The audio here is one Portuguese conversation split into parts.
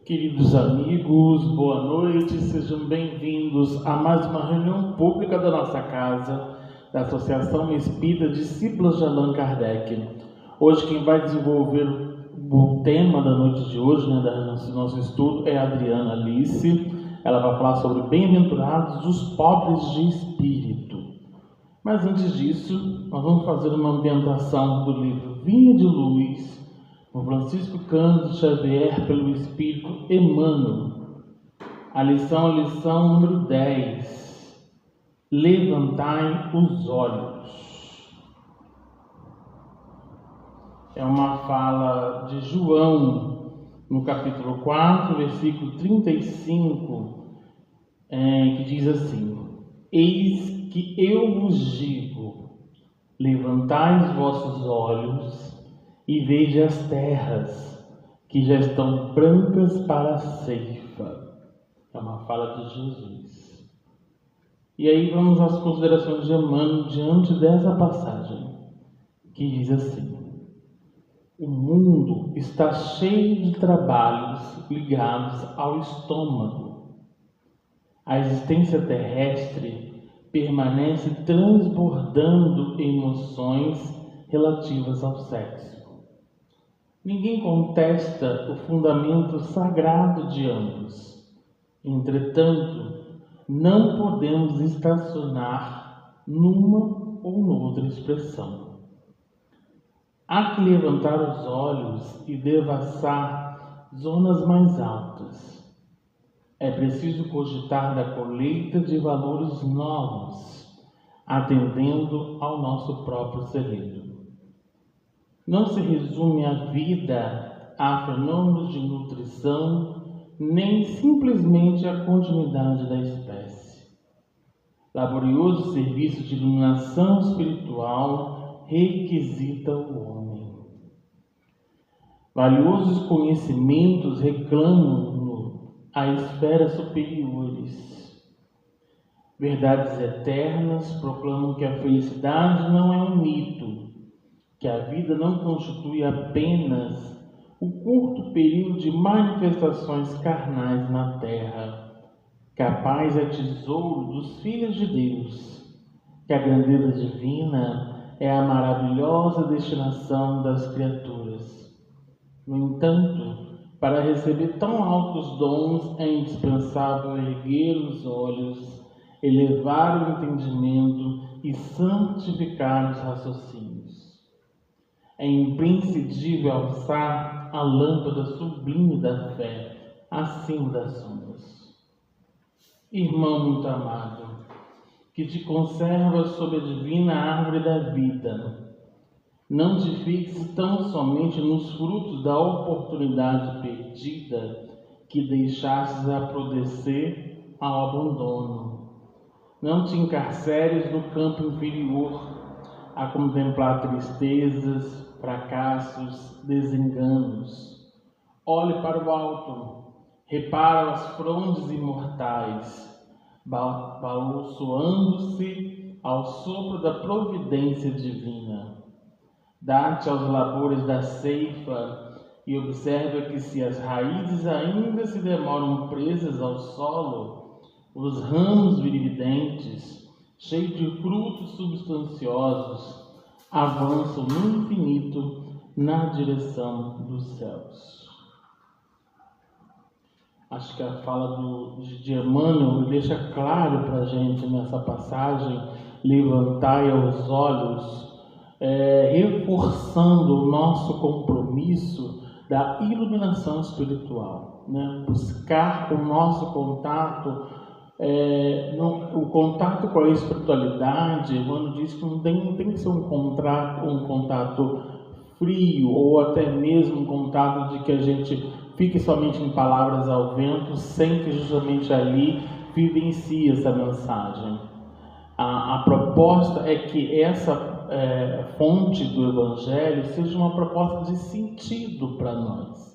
Queridos amigos, boa noite, sejam bem-vindos a mais uma reunião pública da nossa casa, da Associação Espírita Discípulos de Allan Kardec. Hoje quem vai desenvolver o tema da noite de hoje, do nosso estudo, é a Adriana Alice. Ela vai falar sobre bem-aventurados os pobres de espírito. Mas antes disso, nós vamos fazer uma ambientação do livro Vinha de Luz, por Francisco Cândido Xavier, pelo Espírito Emmanuel. A lição número 10. Levantai os olhos. É uma fala de João, no capítulo 4, versículo 35, que diz assim: Eis que eu vos digo, levantai os vossos olhos e veja as terras que já estão brancas para a ceifa. É uma fala de Jesus. E aí vamos às considerações de Emmanuel diante dessa passagem, que diz assim: o mundo está cheio de trabalhos ligados ao estômago. A existência terrestre permanece transbordando emoções relativas ao sexo. Ninguém contesta o fundamento sagrado de ambos. Entretanto, não podemos estacionar numa ou noutra expressão. Há que levantar os olhos e devassar zonas mais altas. É preciso cogitar da colheita de valores novos, atendendo ao nosso próprio celeiro. Não se resume a vida a fenômenos de nutrição, nem simplesmente a continuidade da espécie. Laborioso serviço de iluminação espiritual requisita o homem. Valiosos conhecimentos reclamam-no a esferas superiores. Verdades eternas proclamam que a felicidade não é um mito, que a vida não constitui apenas o curto período de manifestações carnais na terra. Capaz é tesouro dos filhos de Deus, que a grandeza divina é a maravilhosa destinação das criaturas. No entanto, para receber tão altos dons é indispensável erguer os olhos, elevar o entendimento e santificar os raciocínios. É imprescindível alçar a lâmpada sublime da fé acima das sombras. Irmão muito amado, que te conservas sob a divina árvore da vida, não te fixes tão somente nos frutos da oportunidade perdida que deixastes apodrecer ao abandono. Não te encarceres no campo inferior a contemplar tristezas, fracassos, desenganos. Olhe para o alto, repara as frondes imortais, balançoando-se ao sopro da providência divina. Dá-te aos labores da ceifa e observa que, se as raízes ainda se demoram presas ao solo, os ramos viridentes, cheios de frutos substanciosos, avançam no infinito na direção dos céus. Acho que a fala de Emmanuel deixa claro para a gente nessa passagem, levantai os olhos, reforçando o nosso compromisso da iluminação espiritual, buscar o nosso contato. O contato com a espiritualidade, Emmanuel diz que não tem que ser um contato frio, ou até mesmo um contato de que a gente fique somente em palavras ao vento, sem que justamente ali vivencie essa mensagem. A proposta é que essa fonte do Evangelho seja uma proposta de sentido para nós,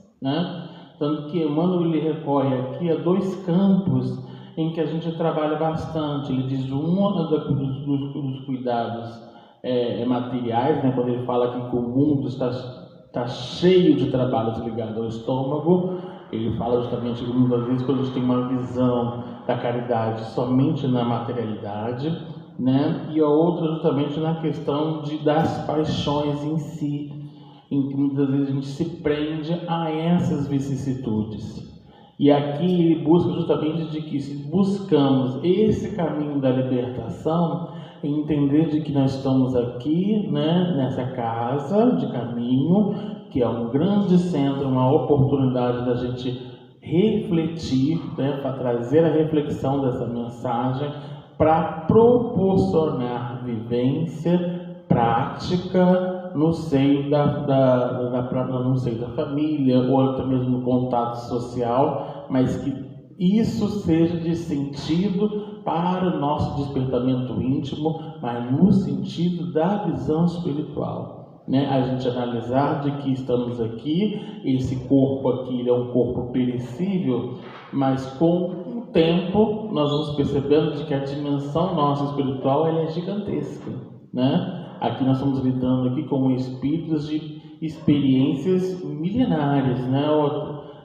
Tanto que Emmanuel ele recorre aqui a dois campos em que a gente trabalha bastante. Ele diz dos cuidados materiais, quando ele fala que o mundo está cheio de trabalhos ligados ao estômago, Ele fala justamente que muitas vezes quando a gente tem uma visão da caridade somente na materialidade, né? E a outra justamente na questão das paixões em si, em que muitas vezes a gente se prende a essas vicissitudes. E aqui ele busca justamente de que se buscamos esse caminho da libertação, entender de que nós estamos aqui, né, nessa casa de caminho, que é um grande centro, uma oportunidade da gente refletir, né, para trazer a reflexão dessa mensagem, para proporcionar vivência, prática no seio no seio da família, ou até mesmo no contato social, mas que isso seja de sentido para o nosso despertamento íntimo, mas no sentido da visão espiritual, né? A gente analisar de que estamos aqui, esse corpo aqui é um corpo perecível, mas com o tempo nós vamos percebendo de que a dimensão nossa espiritual ela é gigantesca, né? Aqui nós estamos lidando aqui com espíritos de experiências milenares, né?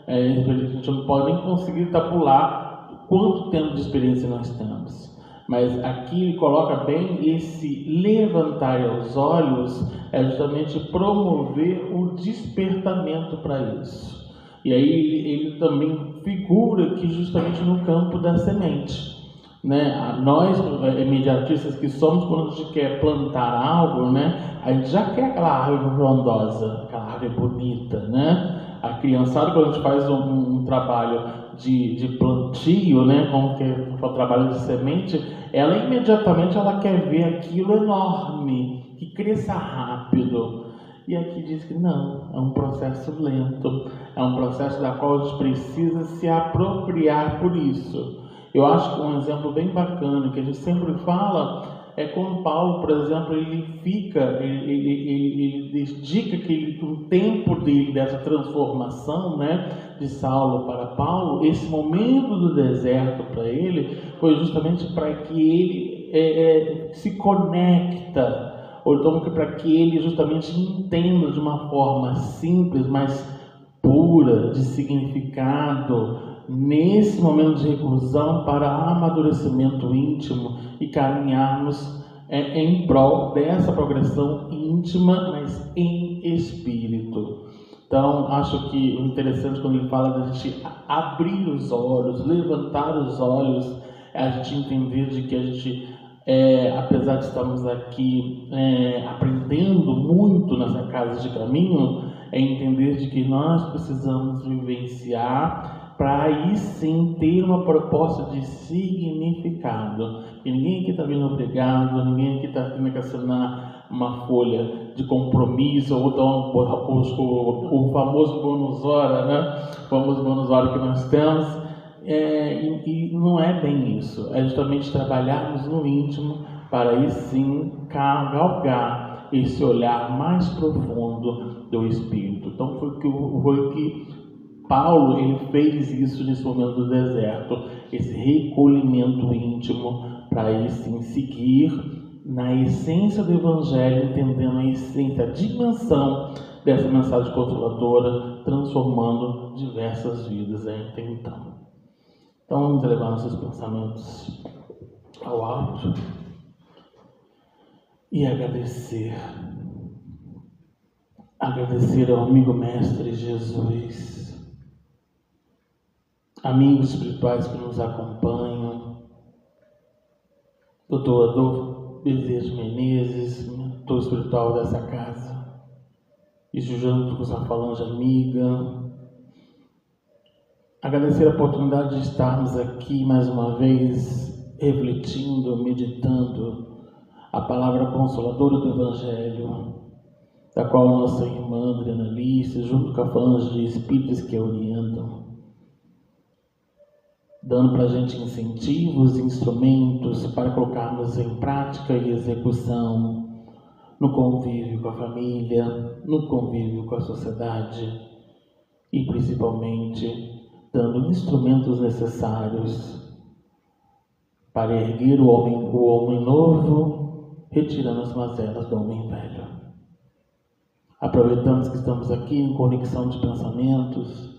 A gente não pode nem conseguir tabular quanto tempo de experiência nós temos. Mas aqui ele coloca bem esse levantar os olhos, é justamente promover o despertamento para isso. E aí ele também figura aqui justamente no campo da semente. Né? Nós, imediatistas que somos, quando a gente quer plantar algo, né? A gente já quer aquela árvore frondosa, aquela árvore bonita, né? A criançada, quando a gente faz um trabalho de plantio, né? Como que é o trabalho de semente, ela imediatamente ela quer ver aquilo enorme, que cresça rápido. E aqui diz que não, é um processo lento, é um processo da qual a gente precisa se apropriar por isso. Eu acho que um exemplo bem bacana que a gente sempre fala é quando Paulo, por exemplo, ele dedica um tempo dele dessa transformação, né, de Saulo para Paulo. Esse momento do deserto para ele foi justamente para que ele se conecta, ou então para que ele justamente entenda de uma forma simples, mas pura, de significado, nesse momento de reclusão, para amadurecimento íntimo e caminharmos em prol dessa progressão íntima, mas em espírito. Então, acho que o interessante quando ele fala da gente abrir os olhos, levantar os olhos, é a gente entender de que a gente, apesar de estarmos aqui aprendendo muito nessa casa de caminho, é entender de que nós precisamos vivenciar para aí sim ter uma proposta de significado. E ninguém aqui está vindo obrigado, ninguém aqui está vindo que assinar uma folha de compromisso ou então o famoso bônus hora, né? O famoso bônus hora que nós temos. E não é bem isso, é justamente trabalharmos no íntimo para aí sim galgar esse olhar mais profundo do Espírito. Então foi que Paulo ele fez isso nesse momento do deserto, esse recolhimento íntimo para aí sim seguir na essência do Evangelho, entendendo a essência, a dimensão dessa mensagem consoladora, transformando diversas vidas até então. Então vamos elevar nossos pensamentos ao alto e agradecer ao amigo mestre Jesus, amigos espirituais que nos acompanham, Dr. Adolfo Bezerra de Menezes, mentor espiritual dessa casa, e junto com essa falange amiga. Agradecer a oportunidade de estarmos aqui mais uma vez, refletindo, meditando a palavra consoladora do Evangelho, da qual a nossa irmã Adriana Alice, junto com a falange de espíritos que a orientam, dando para a gente incentivos, instrumentos para colocarmos em prática e execução no convívio com a família, no convívio com a sociedade e principalmente dando instrumentos necessários para erguer o homem novo, retirando as mazelas do homem velho. Aproveitamos que estamos aqui em conexão de pensamentos,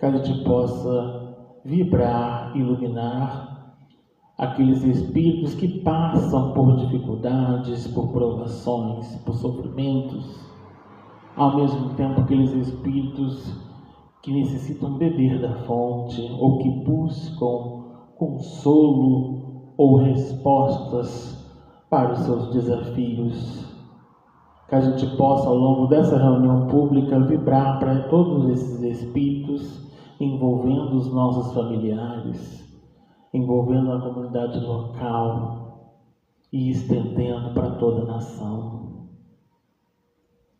que a gente possa vibrar, iluminar aqueles espíritos que passam por dificuldades, por provações, por sofrimentos, ao mesmo tempo aqueles espíritos que necessitam beber da fonte ou que buscam consolo ou respostas para os seus desafios. Que a gente possa, ao longo dessa reunião pública, vibrar para todos esses espíritos, envolvendo os nossos familiares, envolvendo a comunidade local e estendendo para toda a nação.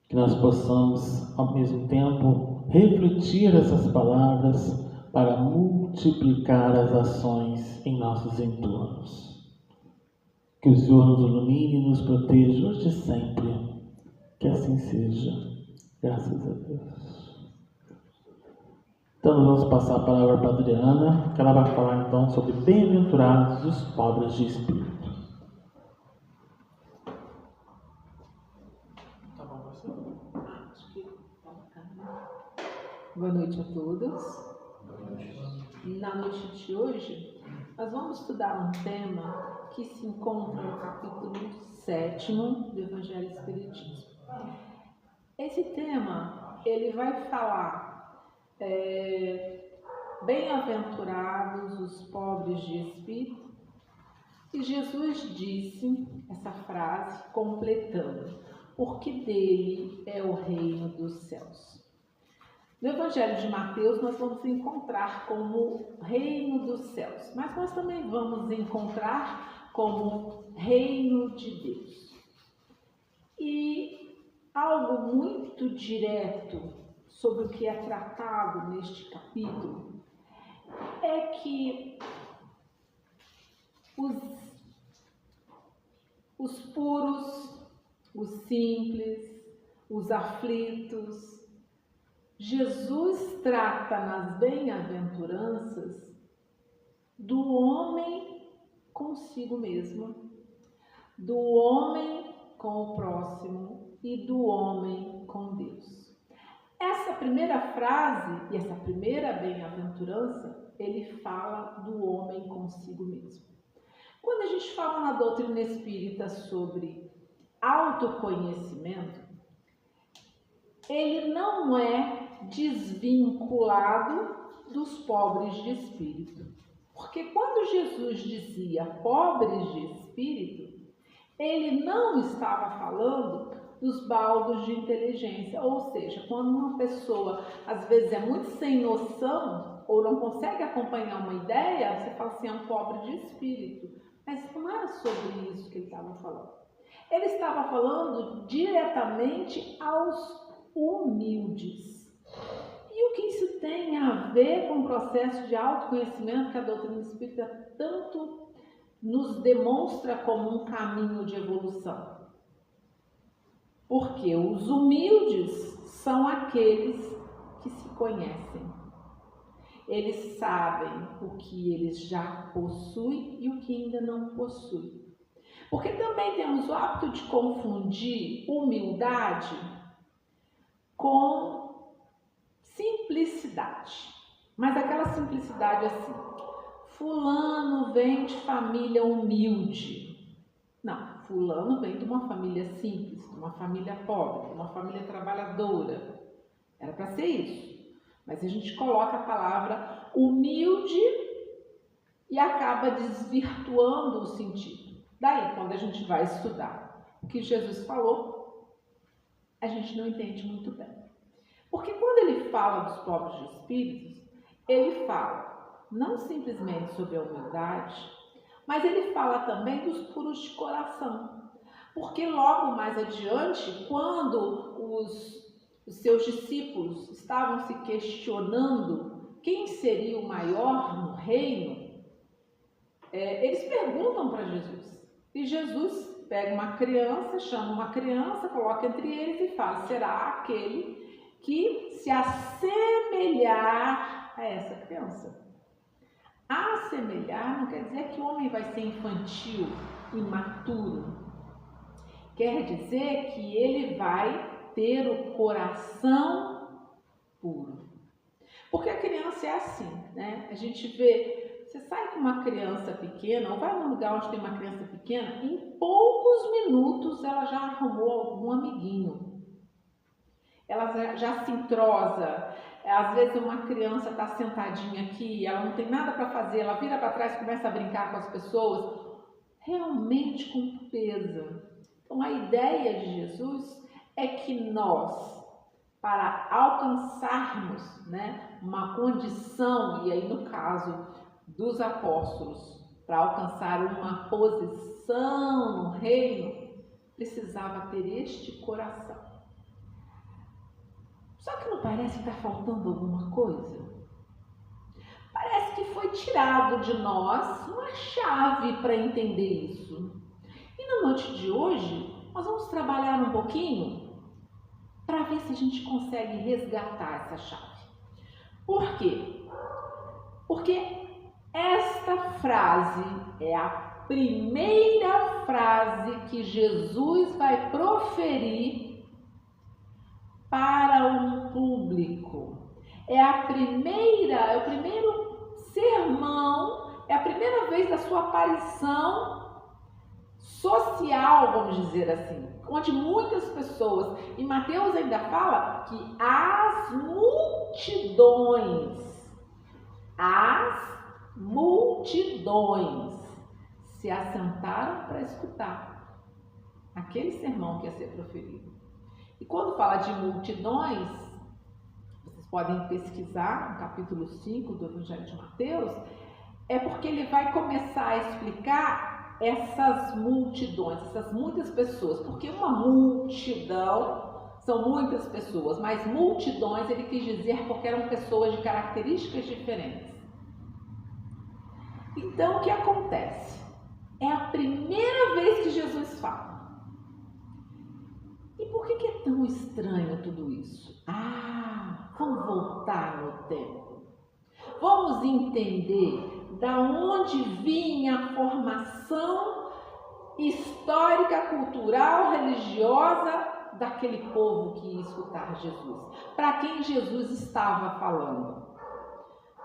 Que nós possamos, ao mesmo tempo, refletir essas palavras para multiplicar as ações em nossos entornos. Que o Senhor nos ilumine e nos proteja hoje e sempre. Que assim seja. Graças a Deus. Então, nós vamos passar a palavra para a Adriana, que ela vai falar então sobre bem-aventurados os pobres de espírito. Tá bom, professor? Acho que tá bacana. Boa noite a todos. Na noite de hoje, nós vamos estudar um tema que se encontra no capítulo 7º do Evangelho Espiritismo. Esse tema, ele vai falar bem-aventurados os pobres de espírito, e Jesus disse essa frase completando: porque dele é o reino dos céus. No Evangelho de Mateus nós vamos encontrar como reino dos céus, mas nós também vamos encontrar como reino de Deus. E algo muito direto sobre o que é tratado neste capítulo é que os puros, os simples, os aflitos, Jesus trata nas bem-aventuranças do homem consigo mesmo, do homem com o próximo e do homem com Deus. Essa primeira frase e essa primeira bem-aventurança, ele fala do homem consigo mesmo. Quando a gente fala na doutrina espírita sobre autoconhecimento, ele não é desvinculado dos pobres de espírito. Porque quando Jesus dizia pobres de espírito, ele não estava falando dos baldos de inteligência. Ou seja, quando uma pessoa às vezes é muito sem noção ou não consegue acompanhar uma ideia, você fala assim, é um pobre de espírito. Mas não era sobre isso que ele estava falando. Ele estava falando diretamente aos humildes. E o que isso tem a ver com o processo de autoconhecimento que a doutrina espírita tanto nos demonstra como um caminho de evolução? Porque os humildes são aqueles que se conhecem. Eles sabem o que eles já possuem e o que ainda não possuem. Porque também temos o hábito de confundir humildade com simplicidade. Mas aquela simplicidade assim, fulano vem de família humilde. Não, fulano vem de uma família simples, de uma família pobre, de uma família trabalhadora. Era para ser isso. Mas a gente coloca a palavra humilde e acaba desvirtuando o sentido. Daí, quando a gente vai estudar o que Jesus falou, a gente não entende muito bem. Porque quando ele fala dos pobres de espíritos, ele fala não simplesmente sobre a humildade, mas ele fala também dos puros de coração. Porque logo mais adiante, quando os seus discípulos estavam se questionando quem seria o maior no reino, eles perguntam para Jesus. E Jesus pega uma criança, chama uma criança, coloca entre eles e fala: será aquele que se assemelhar a essa criança? Assemelhar não quer dizer que o homem vai ser infantil, imaturo. Quer dizer que ele vai ter o coração puro. Porque a criança é assim, né? A gente vê, você sai com uma criança pequena, ou vai num lugar onde tem uma criança pequena, em poucos minutos ela já arrumou algum amiguinho. Ela já se entrosa. Às vezes uma criança está sentadinha aqui, ela não tem nada para fazer, ela vira para trás e começa a brincar com as pessoas, realmente com pureza. Então a ideia de Jesus é que nós, para alcançarmos, né, uma condição, e aí no caso dos apóstolos, para alcançar uma posição no reino, precisava ter este coração. Só que não parece que está faltando alguma coisa? Parece que foi tirado de nós uma chave para entender isso. E na noite de hoje, nós vamos trabalhar um pouquinho para ver se a gente consegue resgatar essa chave. Por quê? Porque esta frase é a primeira frase que Jesus vai proferir para um público. É o primeiro sermão, é a primeira vez da sua aparição social, vamos dizer assim, onde muitas pessoas, e Mateus ainda fala que as multidões se assentaram para escutar aquele sermão que ia ser proferido. E quando fala de multidões, vocês podem pesquisar no capítulo 5 do Evangelho de Mateus, é porque ele vai começar a explicar essas multidões, essas muitas pessoas, porque uma multidão são muitas pessoas, mas multidões ele quis dizer porque eram pessoas de características diferentes. Então o que acontece? É a primeira vez que Jesus fala. E por que é tão estranho tudo isso? Vamos voltar no tempo. Vamos entender da onde vinha a formação histórica, cultural, religiosa daquele povo que ia escutar Jesus. Para quem Jesus estava falando?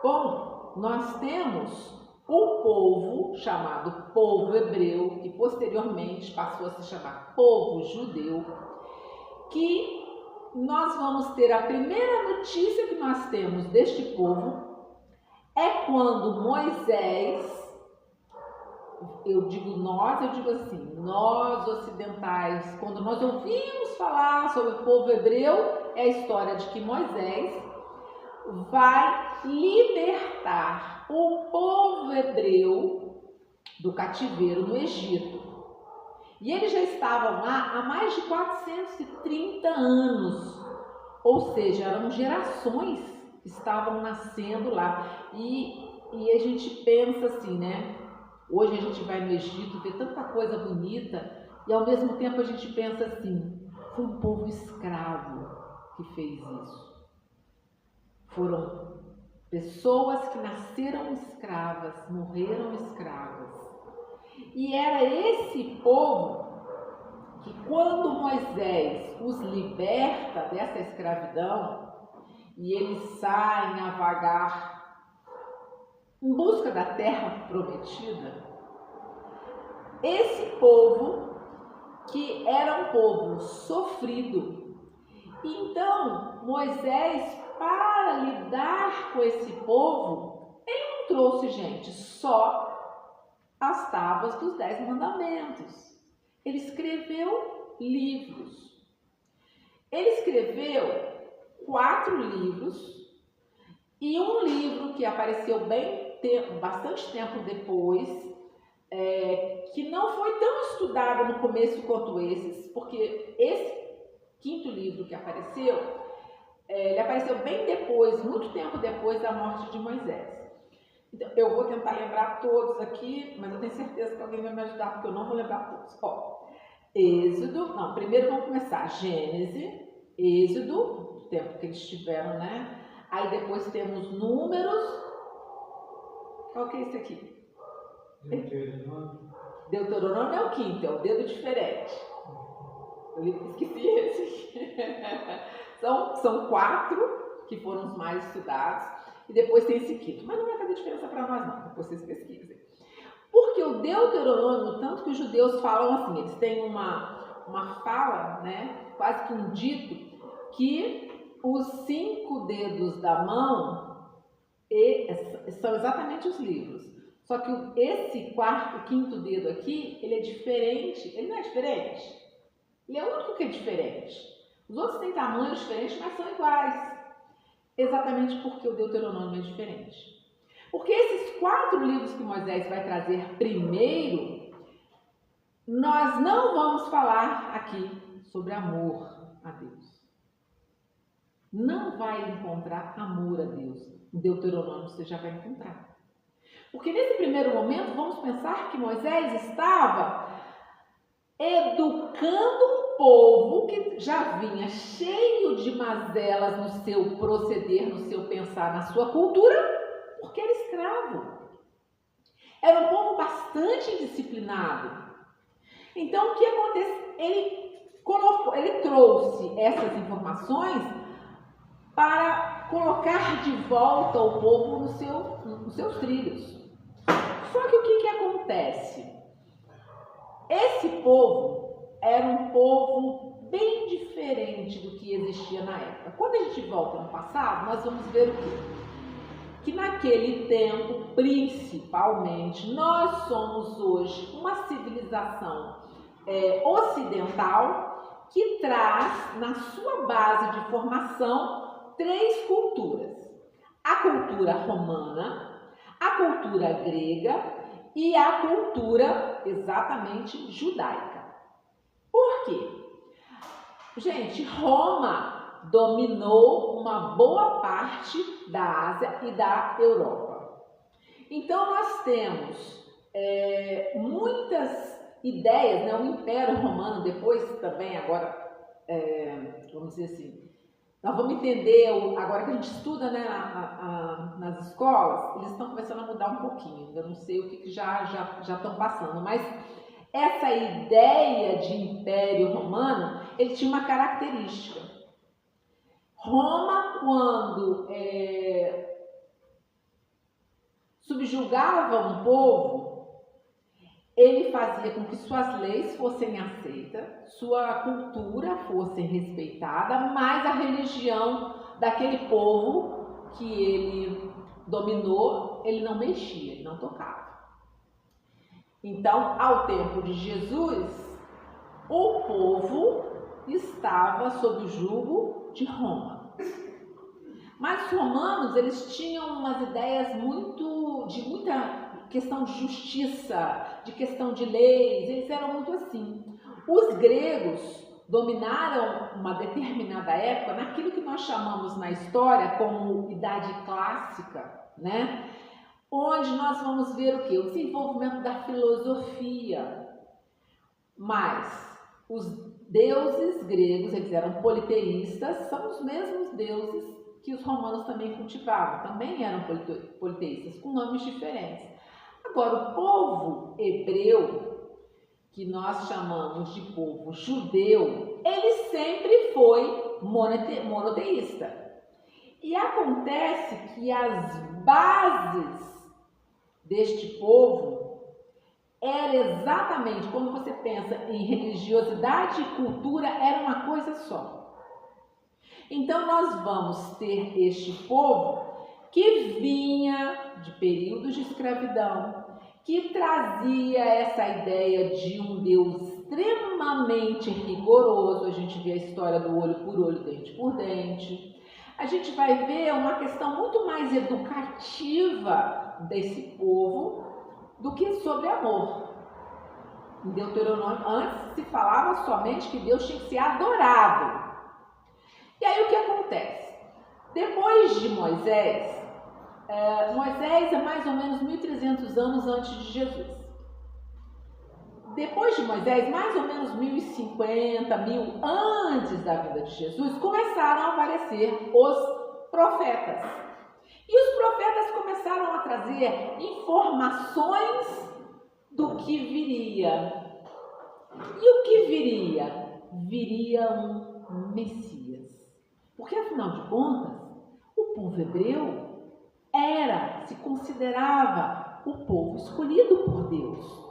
Bom, nós temos o povo chamado povo hebreu, que posteriormente passou a se chamar povo judeu, que nós vamos ter a primeira notícia que nós temos deste povo é quando Moisés, eu digo assim, nós ocidentais, quando nós ouvimos falar sobre o povo hebreu, é a história de que Moisés vai libertar o povo hebreu do cativeiro no Egito. E eles já estavam lá há mais de 430 anos, ou seja, eram gerações que estavam nascendo lá. E a gente pensa assim, né? Hoje a gente vai no Egito, vê tanta coisa bonita, e ao mesmo tempo a gente pensa assim, foi um povo escravo que fez isso. Foram pessoas que nasceram escravas, morreram escravas. E era esse povo que quando Moisés os liberta dessa escravidão e eles saem a vagar em busca da terra prometida, esse povo que era um povo sofrido, então Moisés, para lidar com esse povo, ele não trouxe, gente, só as tábuas dos 10 mandamentos. Ele escreveu livros. Ele escreveu 4 livros e um livro que apareceu bastante tempo depois, que não foi tão estudado no começo quanto esses, porque esse 5º livro que apareceu, ele apareceu bem depois, muito tempo depois da morte de Moisés. Então, eu vou tentar lembrar todos aqui, mas eu tenho certeza que alguém vai me ajudar, porque eu não vou lembrar todos. Primeiro vamos começar. Gênesis, Êxodo, o tempo que eles tiveram, né? Aí depois temos Números. Qual que é esse aqui? Deuteronômio é o 5º, é o dedo diferente. Eu esqueci esse aqui. São 4. que foram os mais estudados, e depois tem esse quinto. Mas não vai fazer diferença para nós não, depois vocês pesquisem. Porque o Deuteronômio, tanto que os judeus falam assim, eles têm uma fala, né, quase que um dito, que os 5 dedos da mão são exatamente os livros. Só que esse quinto dedo aqui, ele é diferente. Ele não é diferente. Ele é o único que é diferente. Os outros têm tamanhos diferentes, mas são iguais. Exatamente porque o Deuteronômio é diferente. Porque esses 4 livros que Moisés vai trazer primeiro, nós não vamos falar aqui sobre amor a Deus. Não vai encontrar amor a Deus. Em Deuteronômio você já vai encontrar. Porque nesse primeiro momento, vamos pensar que Moisés estava educando um povo que já vinha cheio de mazelas no seu proceder, no seu pensar, na sua cultura, porque era escravo. Era um povo bastante indisciplinado. Então, o que acontece? Ele trouxe essas informações para colocar de volta o povo nos seus trilhos. Só que o que acontece? Esse povo era um povo bem diferente do que existia na época. Quando a gente volta no passado, nós vamos ver o quê? Que naquele tempo, principalmente, nós somos hoje uma civilização ocidental que traz na sua base de formação 3 culturas. A cultura romana, a cultura grega e a cultura exatamente judaica. Por quê? Gente, Roma dominou uma boa parte da Ásia e da Europa. Então nós temos muitas ideias, né? O Império Romano, depois também agora, vamos dizer assim, nós vamos entender, agora que a gente estuda, né, nas escolas, eles estão começando a mudar um pouquinho, eu não sei o que já estão passando, mas essa ideia de Império Romano, ele tinha uma característica. Roma, quando subjugava um povo, ele fazia com que suas leis fossem aceitas, sua cultura fosse respeitada, mas a religião daquele povo que ele dominou, ele não mexia, ele não tocava. Então, ao tempo de Jesus, o povo estava sob o jugo de Roma. Mas os romanos, eles tinham umas ideias de muita questão de justiça, de questão de leis, eles eram muito assim. Os gregos dominaram uma determinada época naquilo que nós chamamos na história como Idade Clássica, né? Onde nós vamos ver o quê? O desenvolvimento da filosofia. Mas os deuses gregos, eles eram politeístas, são os mesmos deuses que os romanos também cultivavam, também eram politeístas, com nomes diferentes. Agora, o povo hebreu, que nós chamamos de povo judeu, ele sempre foi monoteísta. E acontece que as bases deste povo era exatamente, quando você pensa em religiosidade e cultura, era uma coisa só. Então, nós vamos ter este povo que vinha de períodos de escravidão, que trazia essa ideia de um Deus extremamente rigoroso. A gente vê a história do olho por olho, dente por dente. A gente vai ver uma questão muito mais educativa desse povo do que sobre amor. Em Deuteronômio, antes se falava somente que Deus tinha que ser adorado. E aí o que acontece? Depois de Moisés, Moisés é mais ou menos 1.300 anos antes de Jesus. Depois de Moisés, mais ou menos 1.050, 1.000 antes da vinda de Jesus, começaram a aparecer os profetas. E os profetas começaram a trazer informações do que viria. E o que viria? Viria um Messias. Porque, afinal de contas, povo hebreu se considerava o povo escolhido por Deus.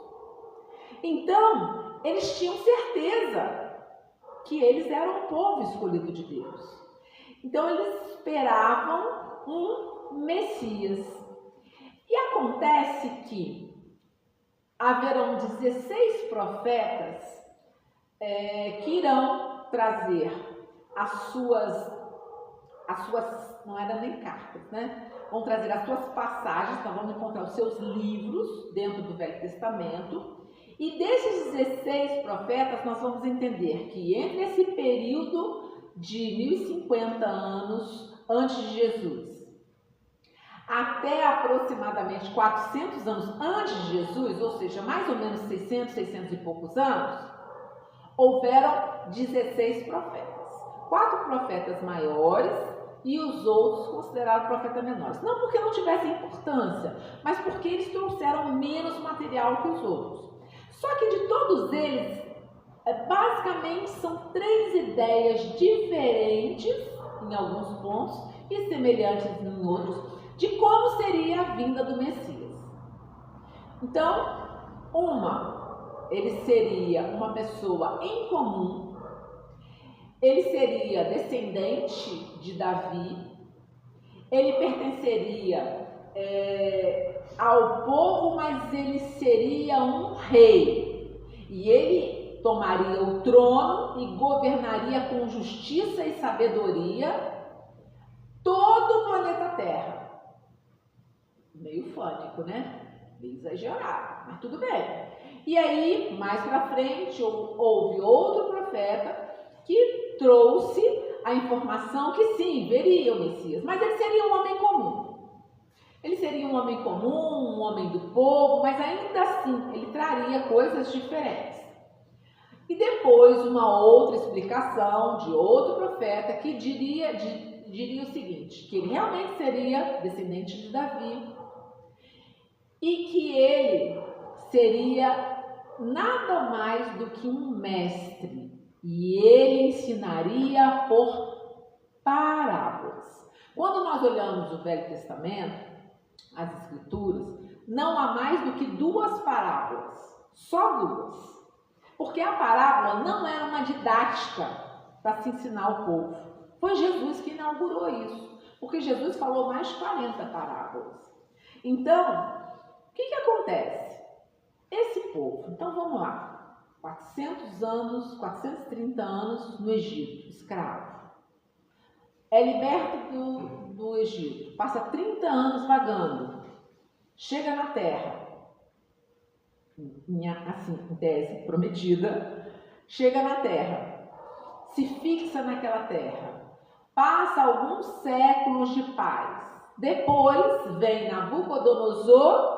Então, eles tinham certeza que eles eram o povo escolhido de Deus. Então, eles esperavam um Messias. E acontece que haverão 16 profetas que irão trazer as suas, não eram nem cartas, né? Vão trazer as suas passagens, então vamos encontrar os seus livros dentro do Velho Testamento. E desses 16 profetas, nós vamos entender que entre esse período de 1050 anos antes de Jesus, até aproximadamente 400 anos antes de Jesus, ou seja, mais ou menos 600 e poucos anos, houveram 16 profetas. 4 profetas maiores e os outros considerados profetas menores. Não porque não tivessem importância, mas porque eles trouxeram menos material que os outros. Só que de todos eles, basicamente são 3 ideias diferentes em alguns pontos e semelhantes em outros, de como seria a vinda do Messias. Então, ele seria uma pessoa em comum, ele seria descendente de Davi, ele pertenceria ao povo, mas ele seria um rei, e ele tomaria o trono e governaria com justiça e sabedoria todo o planeta Terra. Meio fânico, né? Meio exagerado, mas tudo bem. E aí, mais para frente, houve outro profeta que trouxe a informação que sim, veria o Messias, mas ele seria um homem comum. Ele seria um homem comum, um homem do povo, mas ainda assim ele traria coisas diferentes. E depois uma outra explicação de outro profeta que diria o seguinte, que ele realmente seria descendente de Davi e que ele seria nada mais do que um mestre e ele ensinaria por parábolas. Quando nós olhamos o Velho Testamento, as Escrituras, não há mais do que 2 parábolas, só 2. Porque a parábola não era uma didática para se ensinar ao povo. Foi Jesus que inaugurou isso, porque Jesus falou mais de 40 parábolas. Então, o que acontece? Esse povo, então vamos lá, 430 anos no Egito, escravo. É liberto do Egito, passa 30 anos vagando, chega na terra, em tese prometida, chega na terra, se fixa naquela terra, passa alguns séculos de paz, depois vem Nabucodonosor,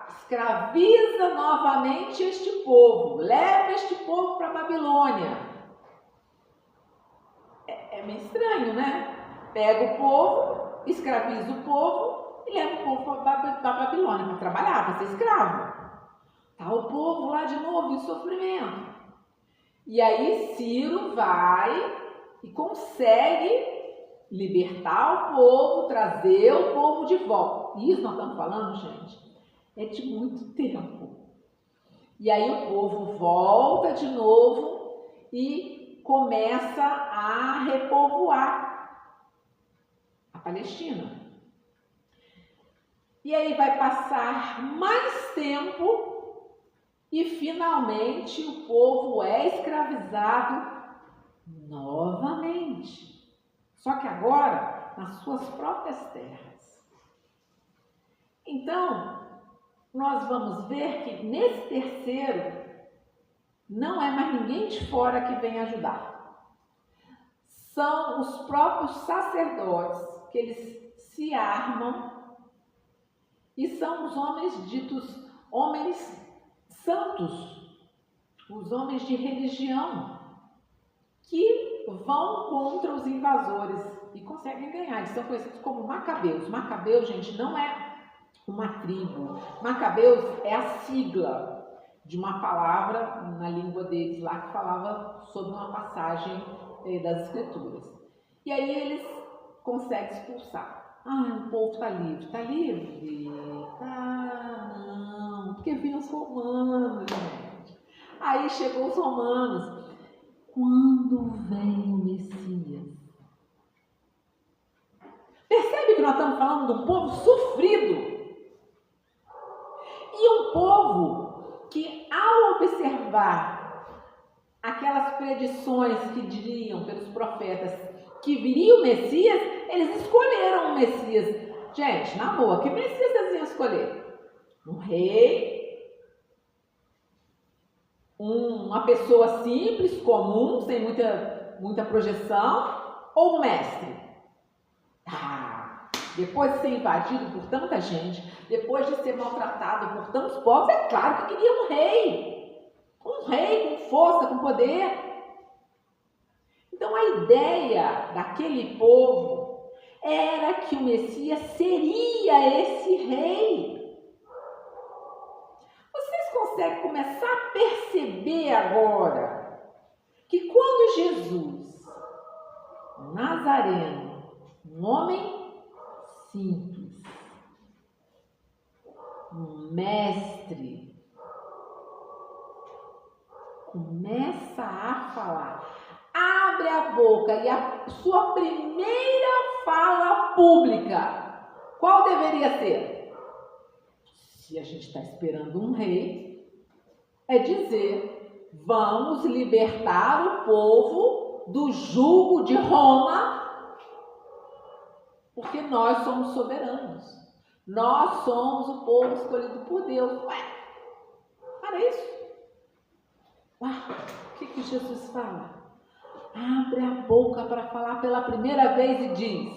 escraviza novamente este povo, leva este povo para a Babilônia. É meio estranho, né? Pega o povo, escraviza o povo e leva o povo para a Babilônia para trabalhar, para ser escravo. Tá o povo lá de novo em sofrimento. E aí Ciro vai e consegue libertar o povo, trazer o povo de volta. Isso nós estamos falando, gente, é de muito tempo. E aí o povo volta de novo e começa a repovoar a Palestina. E aí vai passar mais tempo e finalmente o povo é escravizado novamente. Só que agora nas suas próprias terras. Então, nós vamos ver que nesse terceiro não é mais ninguém de fora que vem ajudar. São os próprios sacerdotes que eles se armam e são os homens ditos homens santos, os homens de religião, que vão contra os invasores e conseguem ganhar. Eles são conhecidos como macabeus. Macabeus, gente, não é uma tribo. Macabeus é a sigla de uma palavra na língua deles lá que falava sobre uma passagem das Escrituras. E aí eles consegue expulsar. O povo está livre. Está livre? Não, porque vinham os romanos, gente. Aí chegou os romanos. Quando vem o Messias? Percebe que nós estamos falando de um povo sofrido. E um povo que, ao observar aquelas predições que diriam pelos profetas que viria o Messias, eles escolheram o Messias. Gente, na boa, que Messias eles iam escolher? Um rei, uma pessoa simples, comum, sem muita projeção, ou um mestre? Depois de ser invadido por tanta gente, depois de ser maltratado por tantos povos, é claro que queria um rei com força, com poder. Então a ideia daquele povo era que o Messias seria esse rei. Vocês conseguem começar a perceber agora que quando Jesus, Nazareno, um homem simples, um mestre, começa a falar, abre a boca e a sua primeira fala pública, qual deveria ser? Se a gente está esperando um rei, é dizer, vamos libertar o povo do jugo de Roma, porque nós somos soberanos. Nós somos o povo escolhido por Deus. Para isso. O que Jesus fala? Abre a boca para falar pela primeira vez e diz: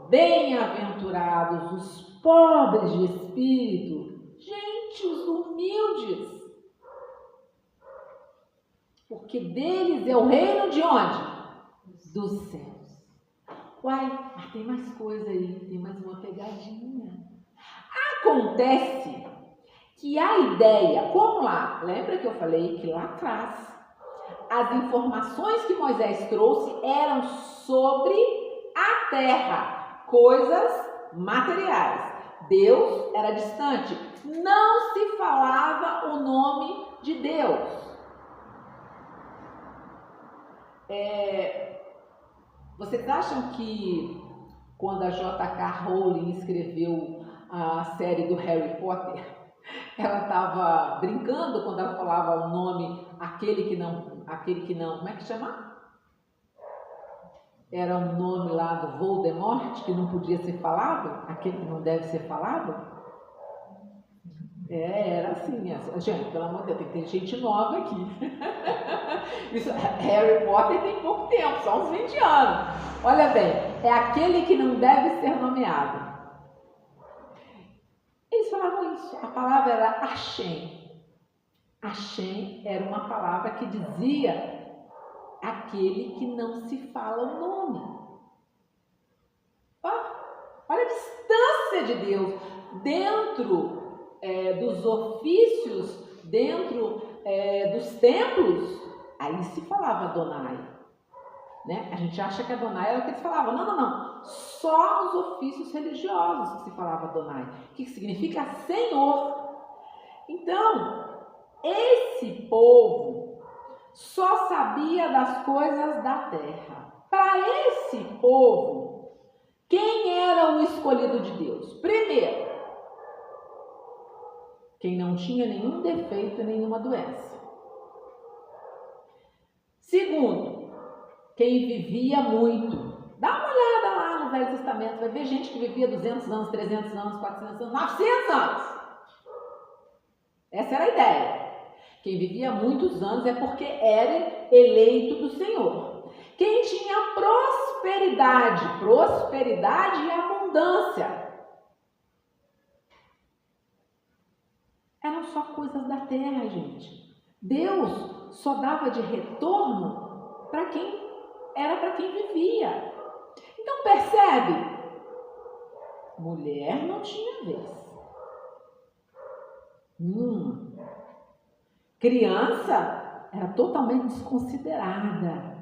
bem-aventurados os pobres de espírito, gente, os humildes, porque deles é o reino de onde? Dos céus. Mas tem mais coisa aí, tem mais uma pegadinha. Acontece que a ideia, como lá, lembra que eu falei que lá atrás, as informações que Moisés trouxe eram sobre a terra, coisas materiais. Deus era distante, não se falava o nome de Deus. Vocês acham que quando a J.K. Rowling escreveu a série do Harry Potter, ela estava brincando quando ela falava o nome, aquele que não, como é que chama? Era um nome lá do Voldemort, que não podia ser falado, aquele que não deve ser falado? Era assim, gente, pelo amor de Deus, tem que ter gente nova aqui. Isso, Harry Potter tem pouco tempo, só uns 20 anos. Olha bem, é aquele que não deve ser nomeado. Eles falavam isso, a palavra era Hashem. Hashem era uma palavra que dizia aquele que não se fala o nome. Olha a distância de Deus dentro dos ofícios, dentro dos templos. Aí se falava Adonai, né? A gente acha que Adonai era o que eles falavam. Não. Só nos ofícios religiosos que se falava Adonai, que significa Senhor. Então, esse povo só sabia das coisas da terra. Para esse povo, quem era o escolhido de Deus? Primeiro, quem não tinha nenhum defeito e nenhuma doença. Segundo, quem vivia muito. Dá uma olhada lá no Velho Testamento, vai ver gente que vivia 200 anos, 300 anos, 400 anos, 900 anos. Essa era a ideia. Quem vivia muitos anos é porque era eleito do Senhor. Quem tinha prosperidade e abundância, eram só coisas da terra, gente. Deus só dava de retorno para quem vivia. Então percebe? Mulher não tinha vez. Criança era totalmente desconsiderada.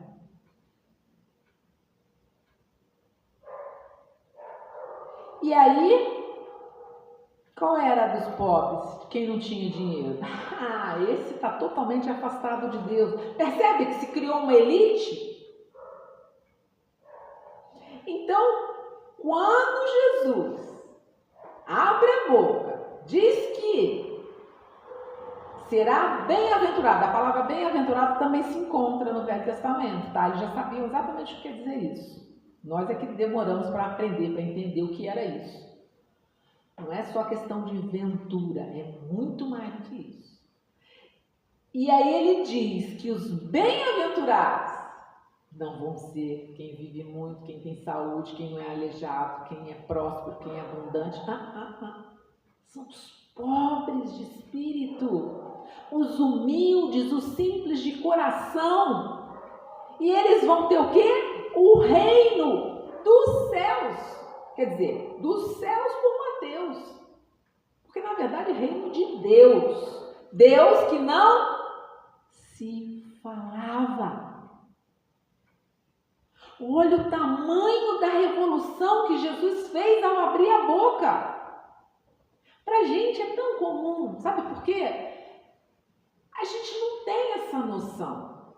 E aí, qual era a dos pobres? Quem não tinha dinheiro? Ah, esse está totalmente afastado de Deus. Percebe que se criou uma elite? Então, quando Jesus abre a boca, diz que será bem-aventurado, a palavra bem-aventurado também se encontra no Velho Testamento, tá? Eles já sabiam exatamente o que quer dizer isso. Nós é que demoramos para aprender, para entender o que era isso. Não é só questão de ventura, é muito mais do que isso. E aí ele diz que os bem-aventurados não vão ser quem vive muito, quem tem saúde, quem não é aleijado, quem é próspero, quem é abundante. São os pobres de espírito, os humildes, os simples de coração. E eles vão ter o quê? O reino dos céus. Quer dizer, dos céus por Mateus. Porque na verdade reino de Deus. Deus que não se falava. Olha o tamanho da revolução que Jesus fez ao abrir a boca. Para a gente é tão comum, sabe por quê? A gente não tem essa noção.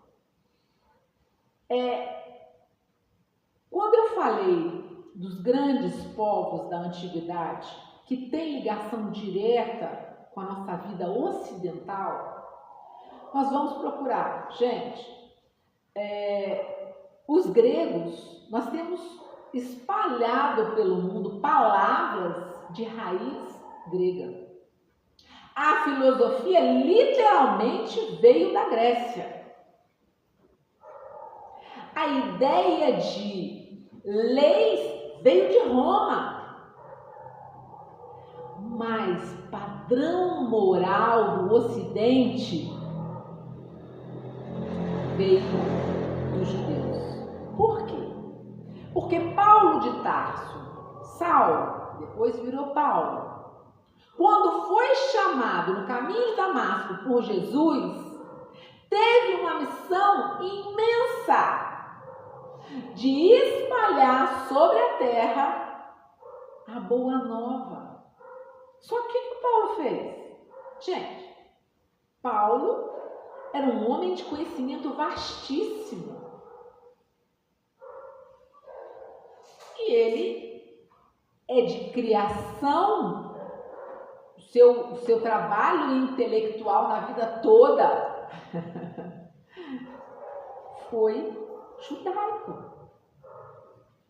Quando eu falei dos grandes povos da antiguidade, que têm ligação direta com a nossa vida ocidental, nós vamos procurar, gente, os gregos, nós temos espalhado pelo mundo palavras de raiz grega. A filosofia literalmente veio da Grécia. A ideia de leis veio de Roma. Mas padrão moral do Ocidente veio dos judeus. Por quê? Porque Paulo de Tarso, Saulo, depois virou Paulo, quando foi chamado no caminho de Damasco por Jesus, teve uma missão imensa de espalhar sobre a terra a boa nova. Só que o que Paulo fez? Gente, Paulo era um homem de conhecimento vastíssimo. E ele é de criação, o seu trabalho intelectual na vida toda foi judaico.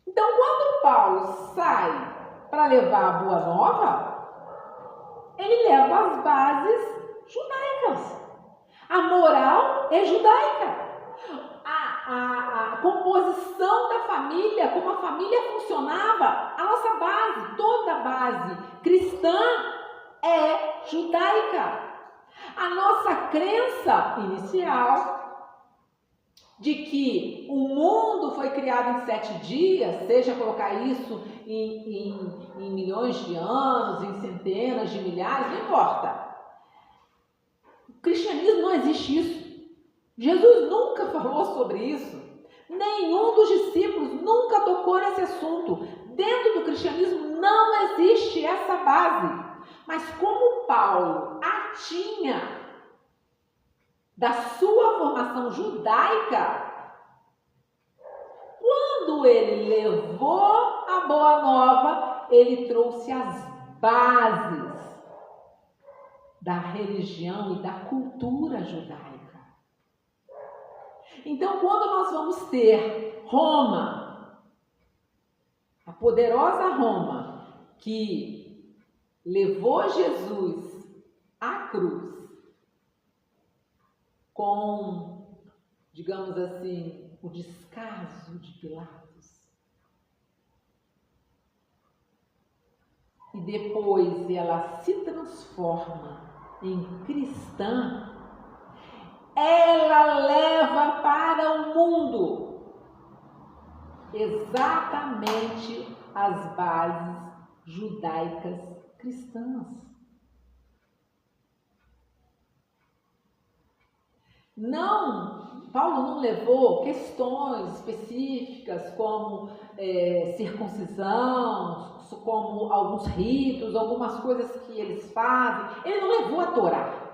Então, quando Paulo sai para levar a boa nova, ele leva as bases judaicas. A moral é judaica. A composição da família, como a família funcionava, a nossa base, toda a base cristã é judaica. A nossa crença inicial de que o mundo foi criado em 7 dias, seja colocar isso em milhões de anos, em centenas de milhares, não importa. O cristianismo não existe isso. Jesus nunca falou sobre isso. Nenhum dos discípulos nunca tocou nesse assunto. Dentro do cristianismo não existe essa base. Mas como Paulo a tinha da sua formação judaica, quando ele levou a boa nova, ele trouxe as bases da religião e da cultura judaica. Então, quando nós vamos ter Roma, a poderosa Roma, que levou Jesus à cruz, com, digamos assim, o descaso de Pilatos, e depois ela se transforma em cristã, ela leva para o mundo exatamente as bases judaicas cristãs. Não Paulo não levou questões específicas como circuncisão, como alguns ritos, algumas coisas que eles fazem. Ele não levou a Torá.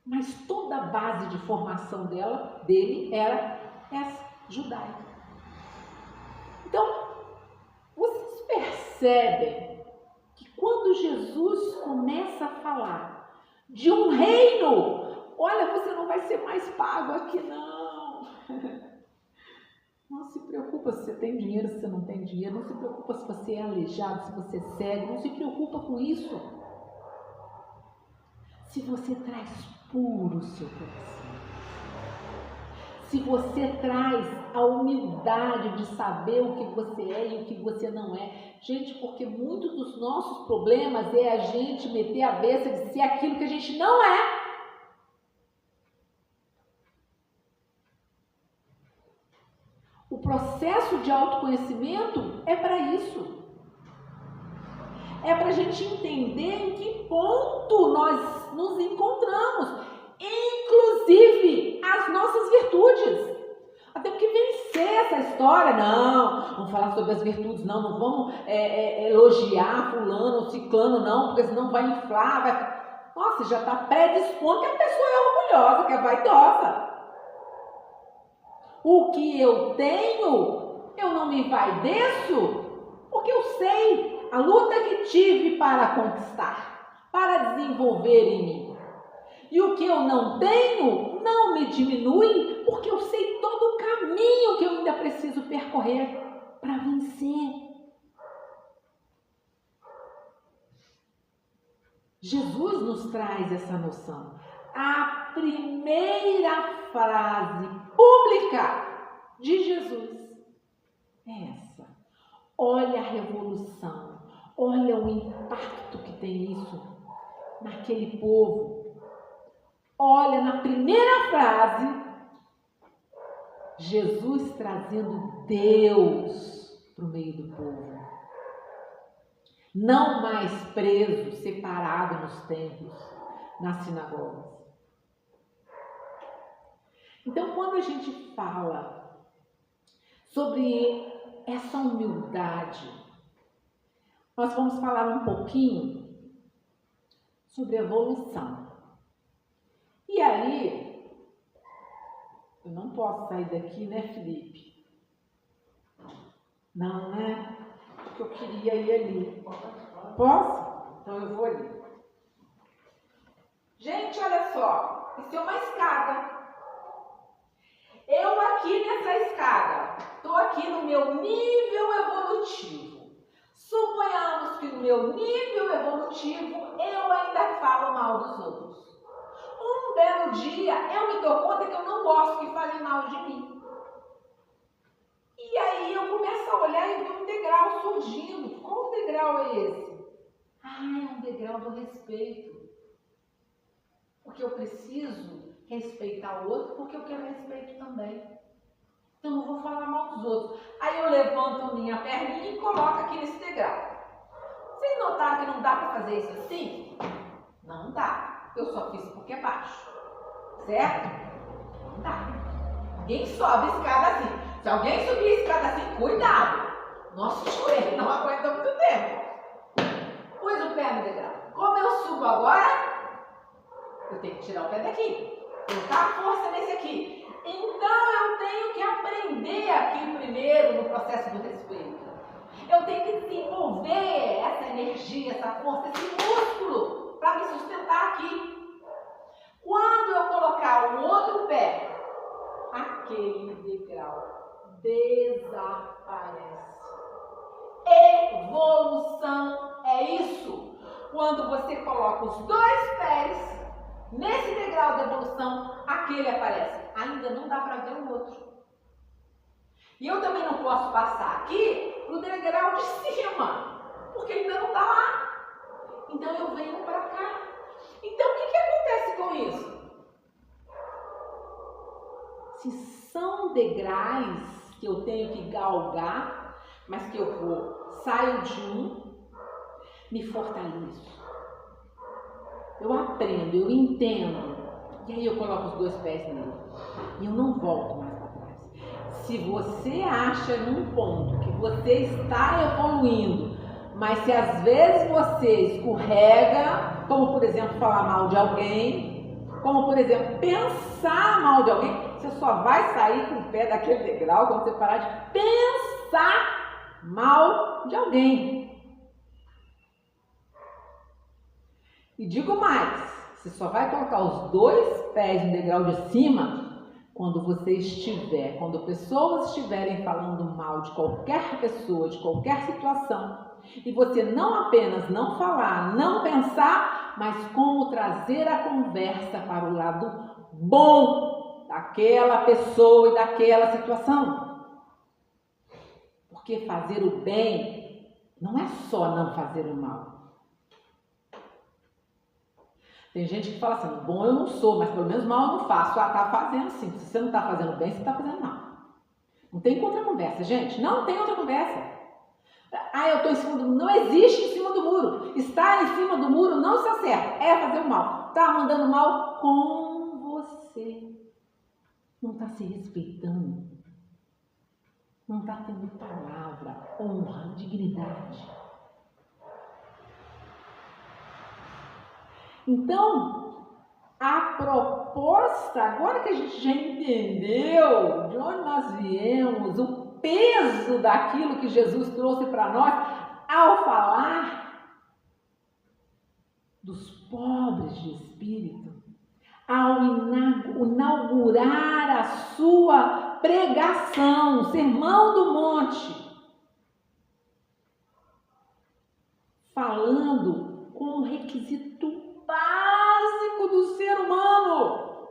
Mas toda a base de formação dele era essa, judaica. Então, vocês percebem que quando Jesus começa a falar de um reino, olha, você não vai ser mais pago aqui não. Não se preocupa se você tem dinheiro, se você não tem dinheiro, não se preocupa se você é aleijado, se você é cego, não se preocupa com isso. Se você traz puro o seu coração, se você traz a humildade de saber o que você é e o que você não é. Gente, porque muitos dos nossos problemas é a gente meter a besta de ser aquilo que a gente não é. O processo de autoconhecimento é para isso. É para a gente entender em que ponto nós nos encontramos, inclusive as nossas virtudes. Até porque vencer essa história, não, vamos falar sobre as virtudes, não vamos elogiar fulano ou ciclano, não, porque senão vai inflar, nossa, já está predispondo que a pessoa é orgulhosa, que é vaidosa. O que eu tenho, eu não me envaideço, porque eu sei a luta que tive para conquistar, para desenvolver em mim. E o que eu não tenho não me diminui, porque eu sei todo o caminho que eu ainda preciso percorrer para vencer. Jesus nos traz essa noção. A primeira frase pública de Jesus é essa. Olha a revolução, olha o impacto que tem isso naquele povo. Olha, na primeira frase, Jesus trazendo Deus para o meio do povo. Não mais preso, separado nos templos, nas sinagogas. Então, quando a gente fala sobre essa humildade, nós vamos falar um pouquinho sobre evolução. E aí, eu não posso sair daqui, né, Felipe? Não, né? Porque eu queria ir ali. Posso? Então eu vou ali. Gente, olha só. Isso é uma escada. Eu aqui nessa escada, estou aqui no meu nível evolutivo. Suponhamos que no meu nível evolutivo eu ainda falo mal dos outros. Um belo dia eu me dou conta que eu não gosto que falem mal de mim. E aí eu começo a olhar e ver um degrau surgindo. Qual degrau é esse? Ah, é um degrau do respeito. Porque eu preciso respeitar o outro, porque eu quero respeito também. Então não vou falar mal dos outros. Aí eu levanto a minha perninha e coloco aqui nesse degrau. Vocês notaram que não dá para fazer isso assim? Não dá. Eu só fiz porque é baixo. Certo? Não dá. Ninguém sobe a escada assim. Se alguém subir a escada assim, cuidado. Nosso joelho não aguenta muito tempo. Pus o pé no degrau. Como eu subo agora, eu tenho que tirar o pé daqui. Colocar força nesse aqui. Então eu tenho que aprender aqui primeiro no processo do respeito. Eu tenho que desenvolver essa energia, essa força, esse músculo para me sustentar aqui. Quando eu colocar o outro pé, aquele degrau desaparece. Evolução é isso. Quando você coloca os dois pés nesse degrau de evolução, aquele aparece. Ainda não dá para ver o outro. E eu também não posso passar aqui no degrau de cima, porque ainda não está lá. Então eu venho para cá. Então o que acontece com isso? Se são degraus que eu tenho que galgar, mas que eu saio de um, me fortaleço. Eu aprendo, eu entendo E aí eu coloco os 2 pés nele. E eu não volto mais para trás. Se você acha num ponto que você está evoluindo, mas se às vezes você escorrega, como por exemplo falar mal de alguém, como por exemplo pensar mal de alguém, você só vai sair com o pé daquele degrau quando você parar de pensar mal de alguém. E digo mais, você só vai colocar os 2 pés no degrau de cima quando pessoas estiverem falando mal de qualquer pessoa, de qualquer situação, e você não apenas não falar, não pensar, mas como trazer a conversa para o lado bom daquela pessoa e daquela situação. Porque fazer o bem não é só não fazer o mal. Tem gente que fala assim, bom eu não sou, mas pelo menos mal eu não faço. Ah, tá fazendo sim. Se você não está fazendo bem, você está fazendo mal. Não tem outra conversa, gente. Não tem outra conversa. Ah, eu estou em cima do muro. Não existe em cima do muro. Estar em cima do muro não está certo. É fazer o mal. Está mandando mal com você. Não está se respeitando. Não está tendo palavra, honra, dignidade. Então, a proposta, agora que a gente já entendeu de onde nós viemos, o peso daquilo que Jesus trouxe para nós, ao falar dos pobres de espírito, ao inaugurar a sua pregação, o Sermão do Monte, falando com um requisito básico do ser humano: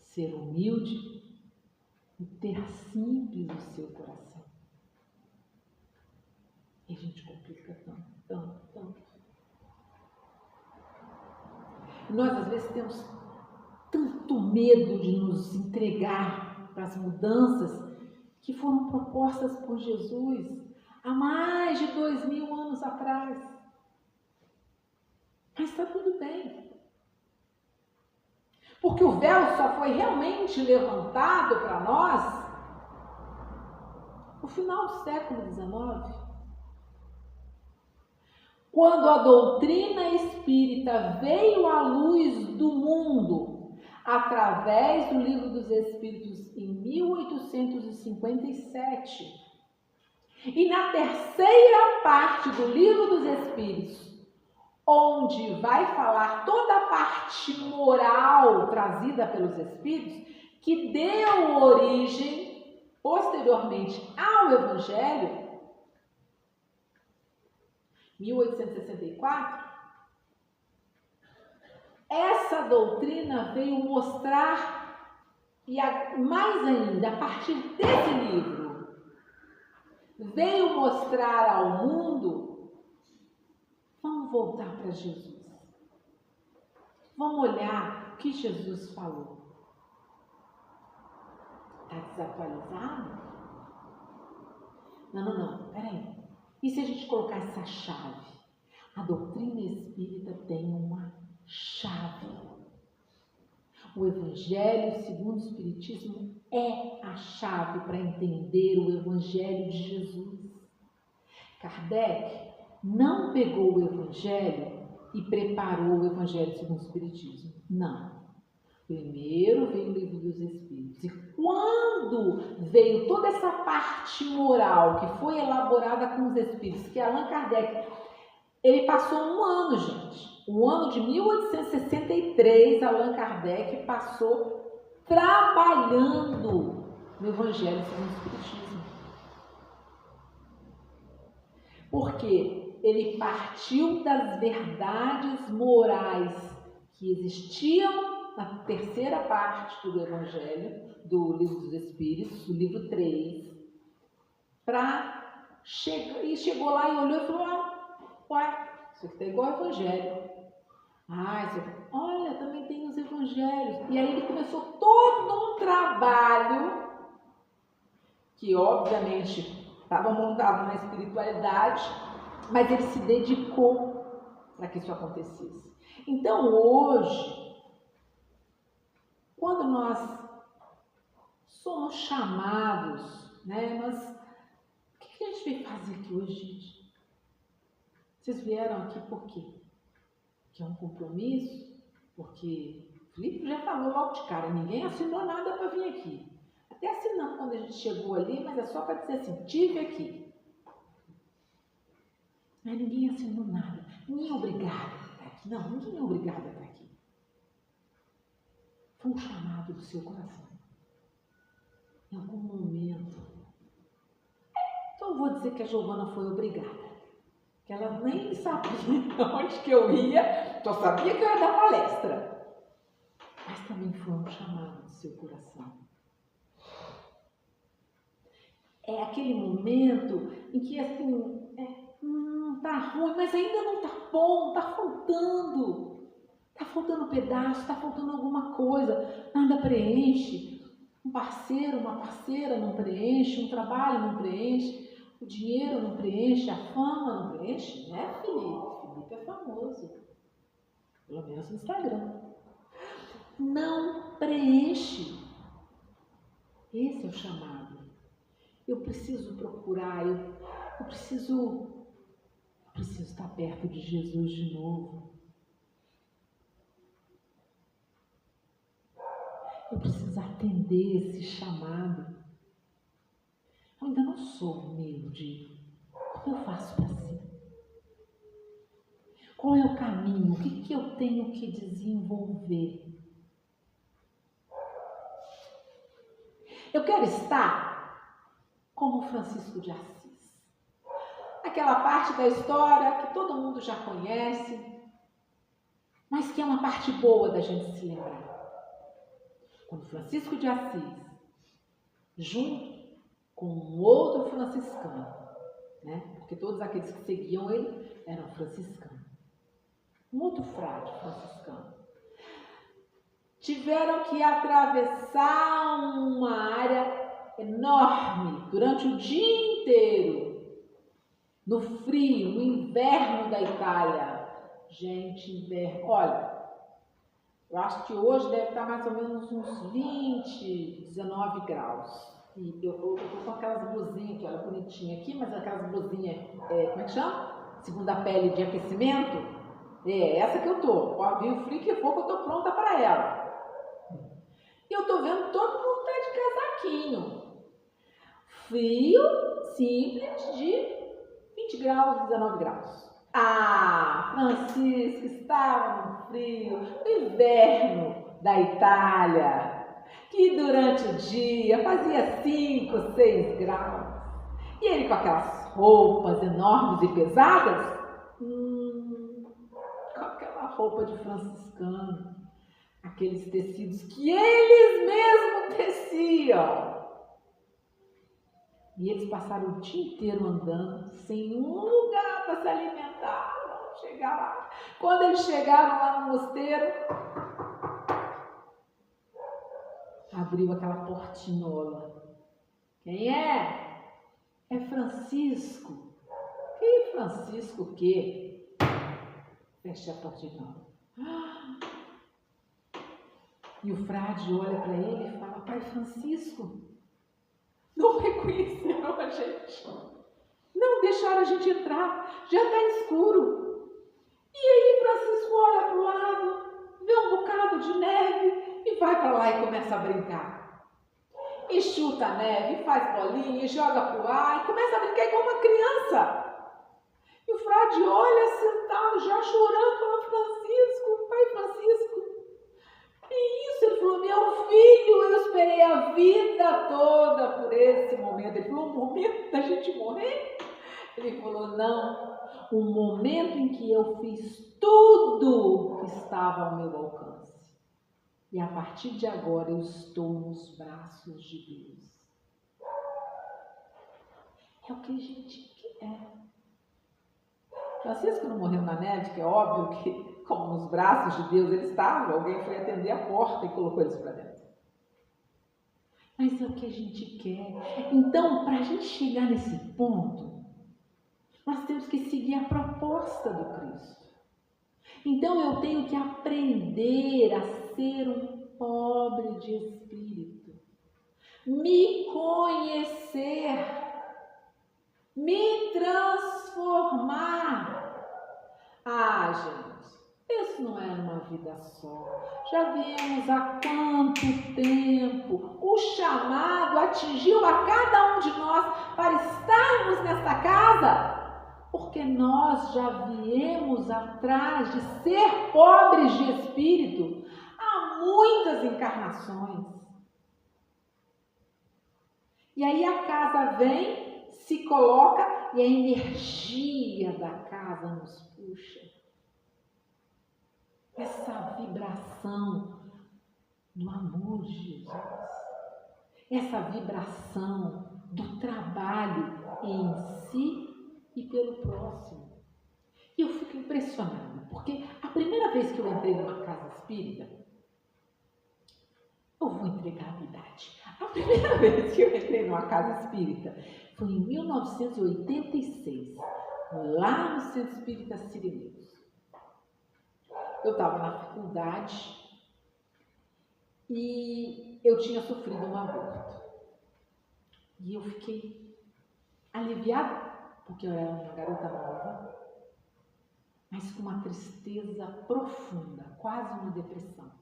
ser humilde e ter simples o seu coração. E a gente complica tanto. E nós às vezes temos tanto medo de nos entregar para as mudanças que foram propostas por Jesus há mais de 2000 anos atrás. Mas está tudo bem. Porque o véu só foi realmente levantado para nós no final do século XIX. Quando a doutrina espírita veio à luz do mundo através do Livro dos Espíritos em 1857. E na terceira parte do Livro dos Espíritos, onde vai falar toda a parte moral trazida pelos Espíritos, que deu origem, posteriormente, ao Evangelho, 1864, essa doutrina veio mostrar, e mais ainda, a partir desse livro, veio mostrar ao mundo. Vamos voltar para Jesus. Vamos olhar o que Jesus falou. Está desatualizado? Não. Peraí. E se a gente colocar essa chave? A doutrina espírita tem uma chave. O Evangelho segundo o Espiritismo é a chave para entender o Evangelho de Jesus. Kardec não pegou o Evangelho e preparou o Evangelho segundo o Espiritismo. Não. Primeiro veio o Livro dos Espíritos. E quando veio toda essa parte moral que foi elaborada com os Espíritos, que Allan Kardec, ele passou um ano, gente. O ano de 1863, Allan Kardec passou trabalhando no Evangelho segundo o Espiritismo. Porque ele partiu das verdades morais que existiam na terceira parte do Evangelho, do Livro dos Espíritos, do livro 3, e chegou lá e olhou e falou: ué, isso aqui está igual ao Evangelho. Olha, também tem os Evangelhos. E aí ele começou todo um trabalho que, obviamente, estava montado na espiritualidade, mas ele se dedicou para que isso acontecesse. Então, hoje, quando nós somos chamados, né? Mas o que a gente veio fazer aqui hoje, gente? Vocês vieram aqui por quê? Que é um compromisso? Porque o Felipe já falou logo de cara, ninguém assinou nada para vir aqui. Até assinamos quando a gente chegou ali, mas é só para dizer assim, tive aqui. Mas ninguém assinou nada, ninguém é obrigado a estar aqui. Não, ninguém é obrigado a estar aqui. Foi um chamado do seu coração. Em algum momento. Então eu vou dizer que a Giovana foi obrigada. Que ela nem sabia onde que eu ia, só sabia que eu ia dar palestra. Mas também foi um chamado do seu coração. É aquele momento em que assim, tá ruim, mas ainda não tá bom, tá faltando. Tá faltando um pedaço, tá faltando alguma coisa, nada preenche. Um parceiro, uma parceira não preenche, um trabalho não preenche, o dinheiro não preenche, a fama não preenche, né, Felipe? Felipe é famoso, pelo menos no Instagram. Não preenche. Esse é o chamado. Eu preciso procurar, eu preciso estar perto de Jesus de novo. Eu preciso atender esse chamado. Eu ainda não sou humilde. Como eu faço para ser? Qual é o caminho? O que eu tenho que desenvolver? Eu quero estar como Francisco de Assis. Aquela parte da história que todo mundo já conhece, mas que é uma parte boa da gente se lembrar. Quando Francisco de Assis, junto com um outro franciscano, né? Porque todos aqueles que seguiam ele eram franciscanos. Um outro frade franciscano. Tiveram que atravessar uma área enorme durante o dia inteiro, no frio, no inverno da Itália. Gente, inverno. Olha, eu acho que hoje deve estar mais ou menos uns 20, 19 graus. E eu estou com aquelas blusinhas aqui, olha, bonitinha aqui, mas aquelas blusinhas, como é que chama? Segunda pele de aquecimento. É essa que eu estou. Pode vir o frio que for, que eu estou pronta para ela. E eu estou vendo todo mundo tá de casaquinho. Frio, simples, de 20 graus, 19 graus. Ah, Francisco estava no frio, no inverno da Itália, que durante o dia fazia 5, 6 graus. E ele com aquelas roupas enormes e pesadas, com aquela roupa de franciscano, aqueles tecidos que eles mesmos teciam. E eles passaram o dia inteiro andando, sem um lugar para se alimentar. Vamos chegar lá. Quando eles chegaram lá no mosteiro, abriu aquela portinhola. Quem é? É Francisco. Que Francisco o quê? Fecha a portinhola. E o frade olha para ele e fala: Pai Francisco, não reconheceram a gente, não deixaram a gente entrar, já está escuro. E aí Francisco olha para o lado, vê um bocado de neve e vai para lá e começa a brincar. E chuta a neve, faz bolinha, e joga para o ar e começa a brincar igual uma criança. E o frade olha sentado, já chorando, fala: Francisco, Pai Francisco, que isso? Ele falou: meu filho, eu esperei a vida toda por esse momento. Ele falou: o momento da gente morrer? Ele falou: não, o momento em que eu fiz tudo que estava ao meu alcance. E a partir de agora eu estou nos braços de Deus. É o que a gente quer. Francisco não morreu na neve, que é óbvio que, como nos braços de Deus ele estava, alguém foi atender a porta e colocou eles para dentro. Mas é o que a gente quer. Então, para a gente chegar nesse ponto, nós temos que seguir a proposta do Cristo. Então, eu tenho que aprender a ser um pobre de espírito, me conhecer, me transformar. Ah, gente, isso não é uma vida só. Já viemos há quanto tempo o chamado atingiu a cada um de nós para estarmos nesta casa? Porque nós já viemos atrás de ser pobres de espírito há muitas encarnações. E aí a casa vem, se coloca e a energia da casa nos puxa. Essa vibração do amor de Jesus, essa vibração do trabalho em si e pelo próximo. E eu fico impressionada, porque a primeira vez que eu entrei numa casa espírita, eu vou entregar a idade. A primeira vez que eu entrei numa casa espírita foi em 1986, lá no Centro Espírita Sirineiros. Eu estava na faculdade e eu tinha sofrido um aborto. E eu fiquei aliviada, porque eu era uma garota nova, mas com uma tristeza profunda, quase uma depressão.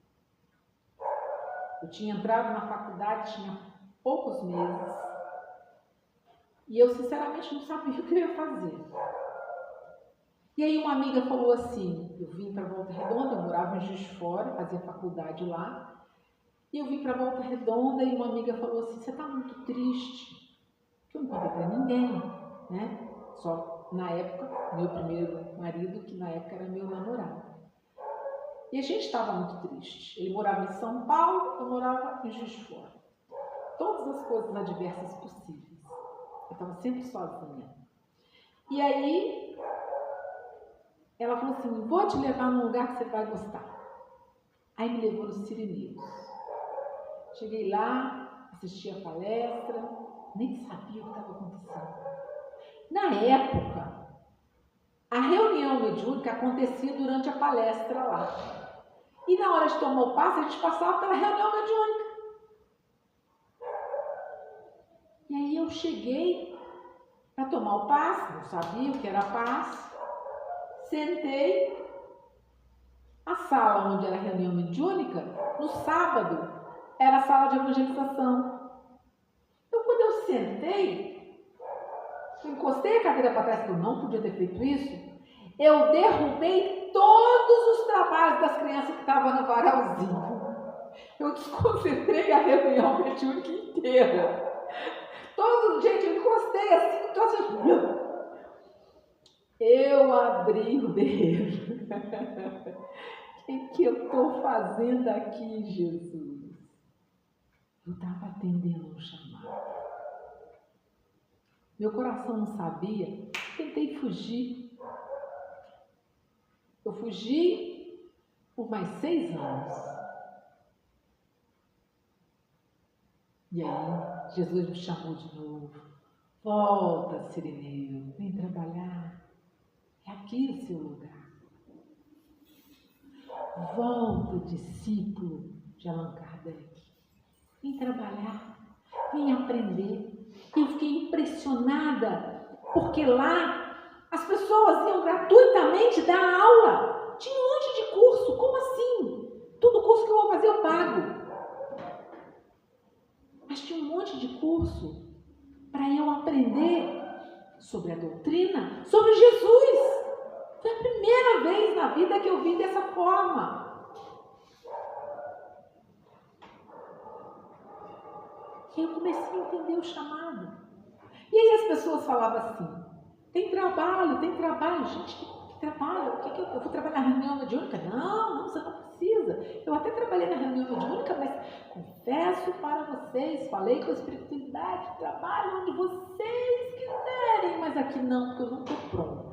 Eu tinha entrado na faculdade, tinha poucos meses, e eu sinceramente não sabia o que eu ia fazer. E aí uma amiga falou assim, eu vim para Volta Redonda, eu morava em Juiz de Fora, fazia faculdade lá, e eu vim para Volta Redonda e uma amiga falou assim, você está muito triste? Eu não contei para ninguém, né? Só na época, meu primeiro marido, que na época era meu namorado. E a gente estava muito triste. Ele morava em São Paulo, eu morava em Juiz de Fora. Todas as coisas adversas possíveis. Eu estava sempre sozinha. E aí, ela falou assim, vou te levar num lugar que você vai gostar. Aí me levou nos Sirineiros. Cheguei lá, assisti a palestra, nem sabia o que estava acontecendo. Na época, a reunião mediúnica acontecia durante a palestra lá. E na hora de tomar o passe, a gente passava pela reunião mediúnica. E aí eu cheguei para tomar o passe, não sabia o que era passe. Sentei. A sala onde era a reunião mediúnica, no sábado, era a sala de evangelização. Então, quando eu sentei, eu encostei a cadeira para trás, que eu não podia ter feito isso, eu derrubei todos os trabalhos das crianças que estavam no varalzinho. Eu desconcentrei a reunião mediúnica inteira. Gente, eu encostei assim, então assim, eu abri o berreiro. O que eu estou fazendo aqui, Jesus? Eu estava atendendo um chamado. Meu coração não sabia, tentei fugir. Eu fugi por mais 6 anos. E aí, Jesus me chamou de novo. Volta, Sirineu, vem trabalhar. É aqui o seu lugar. Volta, discípulo de Allan Kardec. Vem trabalhar, vem aprender. Eu fiquei impressionada, porque lá as pessoas iam gratuitamente dar aula. Tinha um monte de curso, como assim? Todo curso que eu vou fazer eu pago. Mas tinha um monte de curso para eu aprender sobre a doutrina, sobre Jesus. Foi a primeira vez na vida que eu vi dessa forma. E eu comecei a entender o chamado. E aí as pessoas falavam assim, tem trabalho. Gente, que trabalho? Eu vou trabalhar na reunião mediúnica? Não, você não precisa. Eu até trabalhei na reunião mediúnica, mas confesso para vocês, falei com a espiritualidade, trabalho onde vocês quiserem, mas aqui não, porque eu não estou pronta.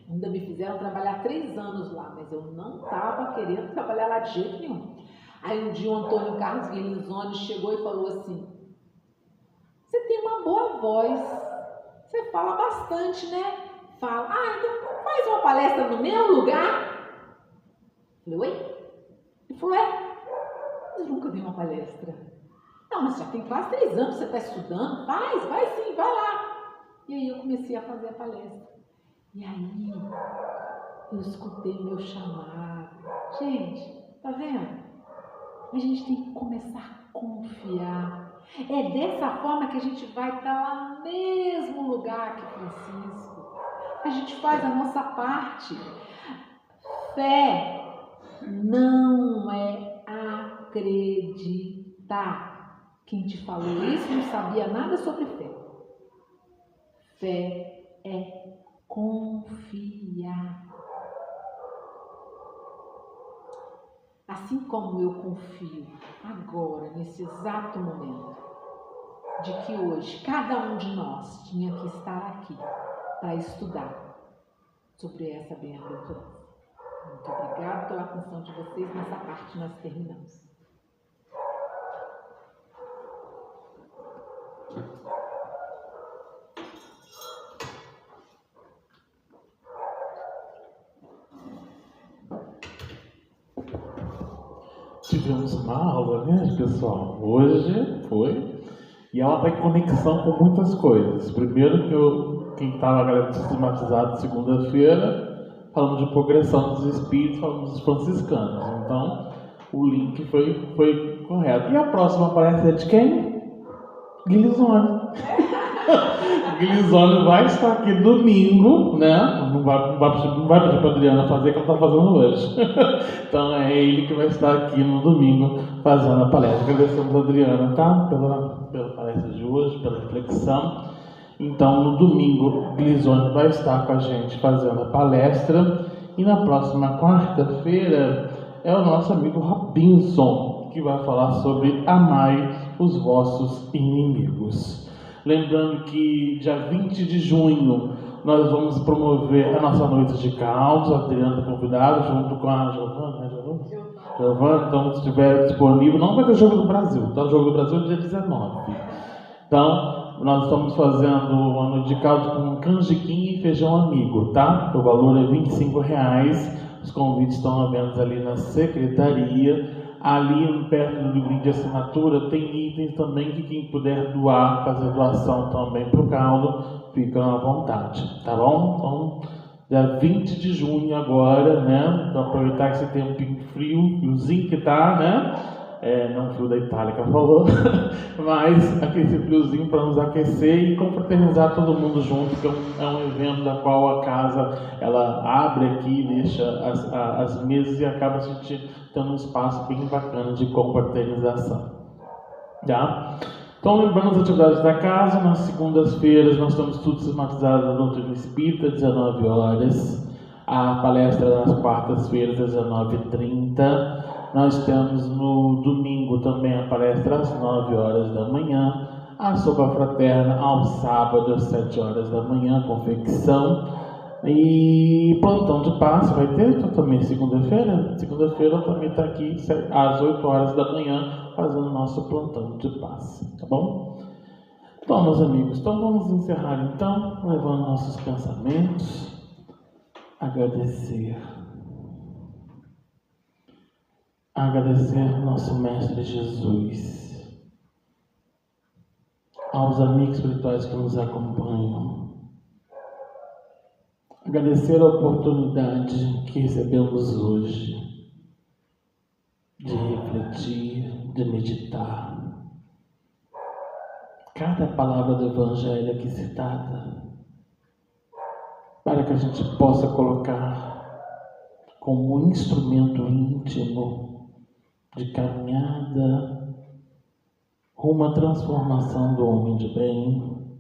Ainda me fizeram trabalhar 3 anos lá, mas eu não estava querendo trabalhar lá de jeito nenhum. Aí um dia o Antônio Carlos Guilherme chegou e falou assim, você tem uma boa voz, você fala bastante, né? Fala, então faz uma palestra no meu lugar. Eu falei, oi? Ele falou, eu nunca dei uma palestra. Não, mas já tem quase 3 anos que você está estudando. Vai sim, vai lá. E aí eu comecei a fazer a palestra. E aí eu escutei meu chamado. Gente, tá vendo? A gente tem que começar a confiar. É dessa forma que a gente vai estar lá no mesmo lugar que Francisco. A gente faz a nossa parte. Fé não é acreditar. Quem te falou isso não sabia nada sobre fé. Fé é confiar. Assim como eu confio agora, nesse exato momento, de que hoje cada um de nós tinha que estar aqui para estudar sobre essa bem-aventurança. Muito obrigada pela atenção de vocês. Nessa parte nós terminamos. Tivemos uma aula, né, pessoal? Hoje foi. E ela tem conexão com muitas coisas. Primeiro que quem estava galera sistematizado segunda-feira, falando de progressão dos espíritos, falando dos franciscanos. Então, o link foi correto. E a próxima palestra é de quem? Glisone. Glisone vai estar aqui domingo, né? Não vai pedir para a Adriana fazer o que ela está fazendo hoje. Então é ele que vai estar aqui no domingo fazendo a palestra. Agradecemos a Adriana, tá? Pela palestra de hoje, pela reflexão. Então no domingo, Glisone vai estar com a gente fazendo a palestra. E na próxima quarta-feira é o nosso amigo Robinson, que vai falar sobre amai os vossos inimigos. Lembrando que dia 20 de junho nós vamos promover a nossa noite de causa. A Adriana está convidada junto com a Giovana, então se estiver disponível, não vai ter Jogo do Brasil, tá? O Jogo do Brasil é dia 19. Então, nós estamos fazendo uma noite de causa com canjiquinha e feijão amigo, tá? O valor é R$25. Os convites estão abertos ali na secretaria. Ali, perto do livrinho de assinatura, tem itens também que quem puder doar, fazer doação também para o caldo, fica à vontade, tá bom? Então, dia 20 de junho agora, né? Para aproveitar esse tempinho frio, friozinho que tá, né? Não frio da Itália que ela falou, mas esse friozinho para nos aquecer e confraternizar todo mundo junto, que é um evento da qual a casa ela abre aqui, deixa as mesas e acaba tendo um espaço bem bacana de confraternização. Tá? Então, lembrando as atividades da casa, nas segundas-feiras nós estamos tudo sistematizado no Doutrina Espírita, 19 horas. A palestra nas quartas-feiras, 19h30. Nós temos no domingo também a palestra às 9 horas da manhã. A sopa fraterna ao sábado às 7 horas da manhã, confecção. E plantão de passe vai ter também segunda-feira. Segunda-feira também está aqui às 8 horas da manhã fazendo o nosso plantão de passe, tá bom? Então, meus amigos, vamos encerrar então, levando nossos pensamentos, agradecer nosso Mestre Jesus, aos amigos espirituais que nos acompanham, agradecer a oportunidade que recebemos hoje de refletir, de meditar. Cada palavra do Evangelho aqui citada, para que a gente possa colocar como um instrumento íntimo de caminhada rumo à transformação do homem de bem,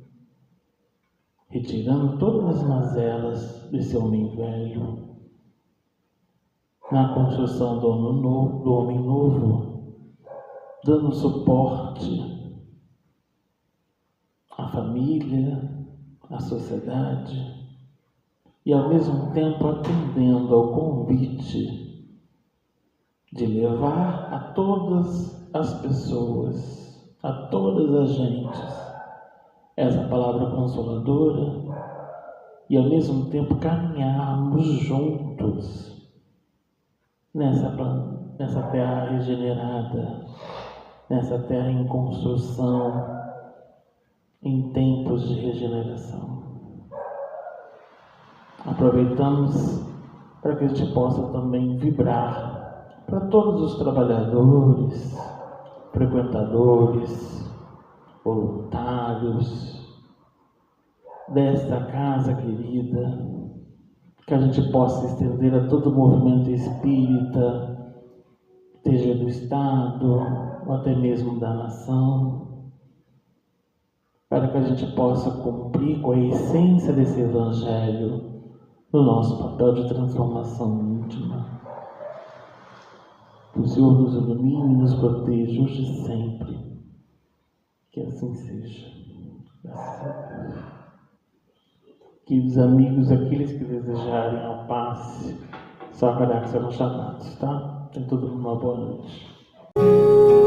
retirando todas as mazelas desse homem velho, na construção do homem novo, dando suporte à família, à sociedade, e ao mesmo tempo atendendo ao convite de levar a todas as pessoas, a todas as gentes, essa palavra consoladora, e ao mesmo tempo caminharmos juntos nessa nessa terra regenerada, nessa terra em construção, em tempos de regeneração. Aproveitamos para que a gente possa também vibrar para todos os trabalhadores, frequentadores, voluntários desta casa querida, que a gente possa estender a todo o movimento espírita, seja do Estado ou até mesmo da nação, para que a gente possa cumprir com a essência desse Evangelho no nosso papel de transformação íntima. Que o Senhor nos ilumine e nos proteja hoje e sempre. Que assim seja. Graças a Deus. Queridos amigos, aqueles que desejarem a paz, só aguardar que serão chamados, tá? Tenham todos uma boa noite.